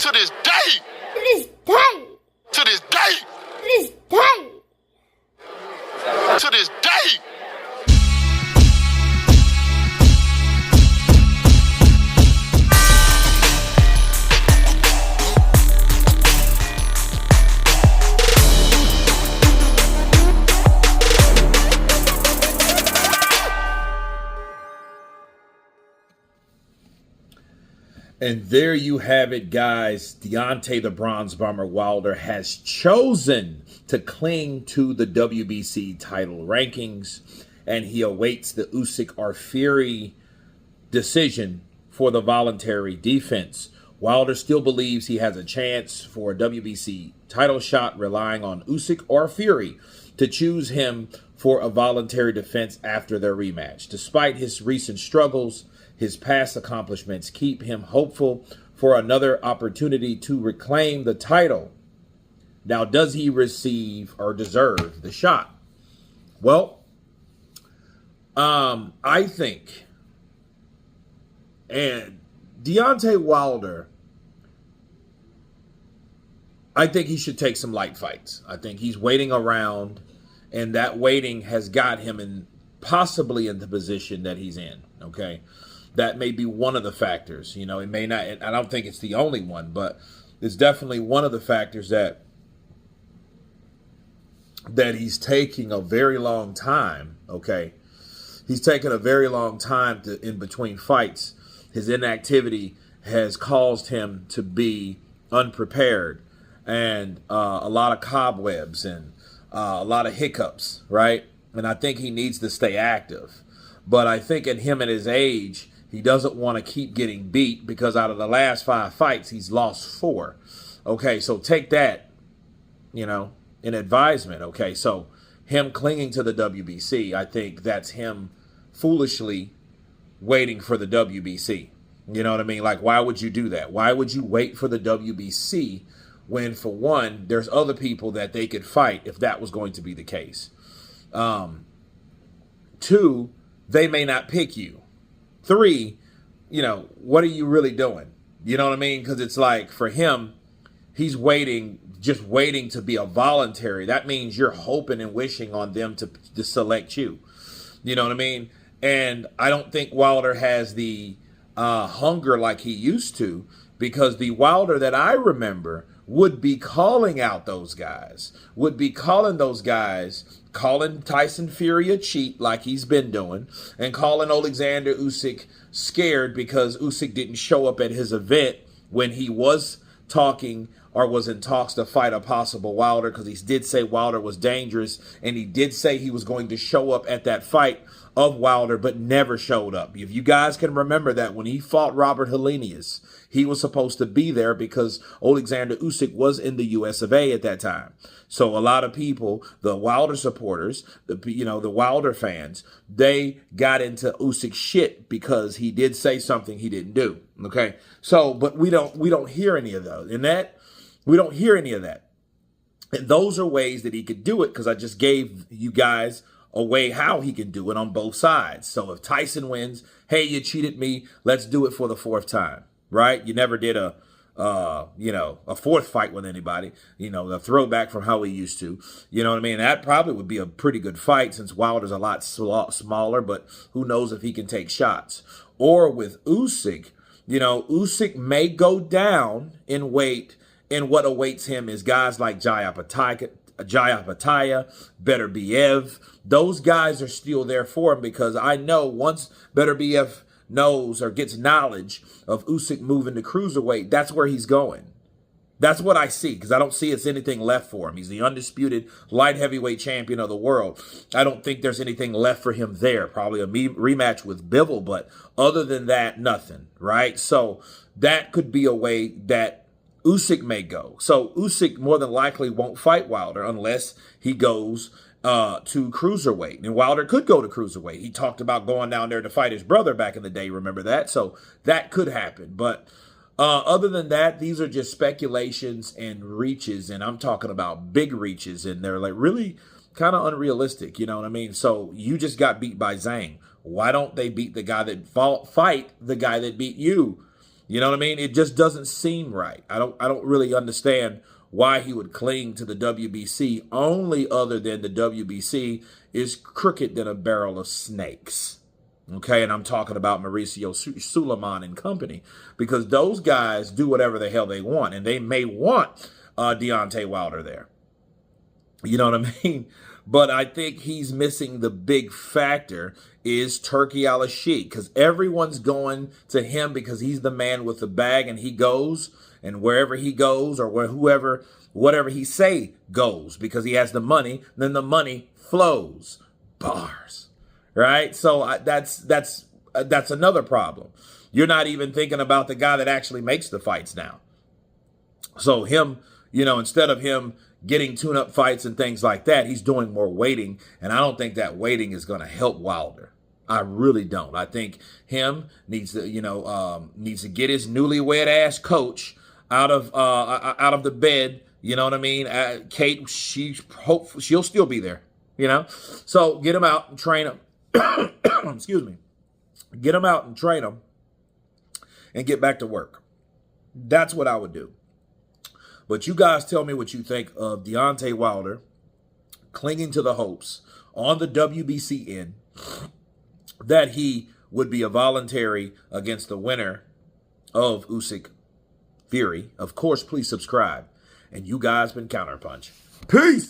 To this day. To this day. To this day. To this day. To this day. And there you have it, guys. Deontay the Bronze Bomber Wilder has chosen to cling to the WBC title rankings, and he awaits the Usyk or Fury decision for the voluntary defense. Wilder still believes he has a chance for a WBC title shot, relying on Usyk or Fury to choose him for a voluntary defense after their rematch. Despite his recent struggles, his past accomplishments keep him hopeful for another opportunity to reclaim the title. Now, does he receive or deserve the shot? Well, I think, and Deontay Wilder, I think he should take some light fights. I think he's waiting around, and that waiting has got him in possibly in the position that he's in, okay? That may be one of the factors. You know, it may not, I don't think it's the only one, but it's definitely one of the factors that he's taking a very long time, okay? He's taken a very long time in between fights. His inactivity has caused him to be unprepared, and a lot of cobwebs and a lot of hiccups, right? And I think he needs to stay active. But I think in him at his age, he doesn't want to keep getting beat, because out of the last 5 fights, he's lost 4. Okay, so take that, you know, in advisement. Okay, so him clinging to the WBC, I think that's him foolishly waiting for the WBC. You know what I mean? Like, why would you do that? Why would you wait for the WBC when, for one, there's other people that they could fight if that was going to be the case? 2, they may not pick you. 3, you know, what are you really doing? You know what I mean? Because it's like, for him, he's waiting, just waiting to be a voluntary. That means you're hoping and wishing on them to select you. You know what I mean? And I don't think Wilder has the hunger like he used to, because the Wilder that I remember would be calling out those guys, calling Tyson Fury a cheat like he's been doing, and calling Alexander Usyk scared because Usyk didn't show up at his event when he was talking or was in talks to fight a possible Wilder, because he did say Wilder was dangerous, and he did say he was going to show up at that fight of Wilder, but never showed up. If you guys can remember that, when he fought Robert Helenius, he was supposed to be there because Alexander Usyk was in the US of A at that time. So a lot of people, the Wilder supporters, the Wilder fans, they got into Usyk shit because he did say something he didn't do. Okay, so but we don't hear any of those. We don't hear any of that. And those are ways that he could do it, because I just gave you guys a way how he can do it on both sides. So if Tyson wins, hey, you cheated me, let's do it for the 4th time, right? You never did a 4th fight with anybody, the throwback from how he used to, you know what I mean? That probably would be a pretty good fight, since Wilder's a lot smaller, but who knows if he can take shots. Or with Usyk, Usyk may go down in weight, and what awaits him is guys like Jayapataya, Beterbiev. Those guys are still there for him, because I know once Beterbiev knows or gets knowledge of Usyk moving to cruiserweight, that's where he's going. That's what I see, because I don't see it's anything left for him. He's the undisputed light heavyweight champion of the world. I don't think there's anything left for him there. Probably a rematch with Bivol, but other than that, nothing, right? So that could be a way that Usyk may go. So Usyk more than likely won't fight Wilder unless he goes to cruiserweight. And Wilder could go to cruiserweight. He talked about going down there to fight his brother back in the day. Remember that? So that could happen. But other than that, these are just speculations and reaches. And I'm talking about big reaches. And they're like really kind of unrealistic. You know what I mean? So you just got beat by Zhang. Why don't they beat the guy that fight the guy that beat you? You know what I mean? It just doesn't seem right. I don't really understand why he would cling to the WBC, only other than the WBC is crooked than a barrel of snakes. Okay, and I'm talking about Mauricio Suleiman and company, because those guys do whatever the hell they want, and they may want Deontay Wilder there. You know what I mean? But I think he's missing the big factor is Turkey al-Sheikh, because everyone's going to him because he's the man with the bag, and he goes, and wherever he goes, or whatever he say goes, because he has the money, then the money flows. Bars, right? So that's another problem. You're not even thinking about the guy that actually makes the fights now. So him, instead of him getting tune-up fights and things like that, he's doing more waiting, and I don't think that waiting is going to help Wilder. I really don't. I think him needs to get his newlywed ass coach out of the bed. You know what I mean? Kate, she'll still be there. So get him out and train him. Excuse me. Get him out and train him, and get back to work. That's what I would do. But you guys tell me what you think of Deontay Wilder clinging to the hopes on the WBC end that he would be a voluntary against the winner of Usyk Fury. Of course, please subscribe. And you guys been Counterpunch. Peace!